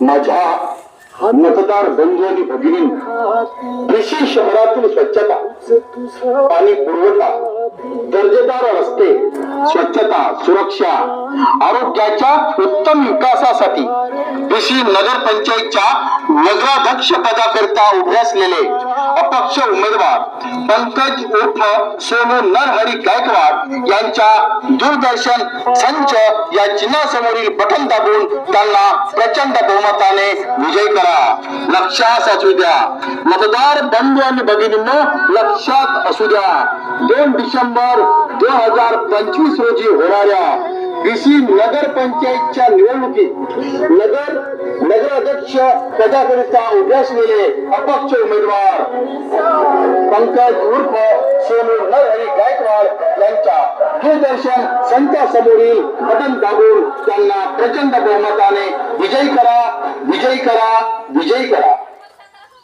माझ्या मतदार बंधू आणि भगिनींना कृषी शहरातील स्वच्छता, पाणी पुरवठा, दर्जेदार रस्ते, स्वच्छता, सुरक्षा, आरोग्याच्या उत्तम विकासासाठी कृषी नगर पंचायतच्या नगराध्यक्ष पदाकरिता उभे असलेले अपक्ष उमेदवार पंकज उर्फ सोनू नरहरी गायकवाड यांच्या दूरदर्शन संच या चिन्हासमोरील बटन दाबून त्यांना प्रचंड बहुमताने विजयी करा. लक्षात असू द्या मतदार बंधू आणि भगिनींनो, लक्षात असू द्या 2 डिसेंबर 2025 रोजी होणाऱ्या बीसी नगर पंचायतच्या निवडणुकीत नगराध्यक्ष पदाकरिता उभे असलेले अपक्ष उमेदवार पंकज उर्फ सोनू नरहरी गायकवाड यांच्या दूरदर्शन संचासमोरील बटन दाबून त्यांना प्रचंड बहुमताने विजयी करा, विजयी करा, विजयी करा.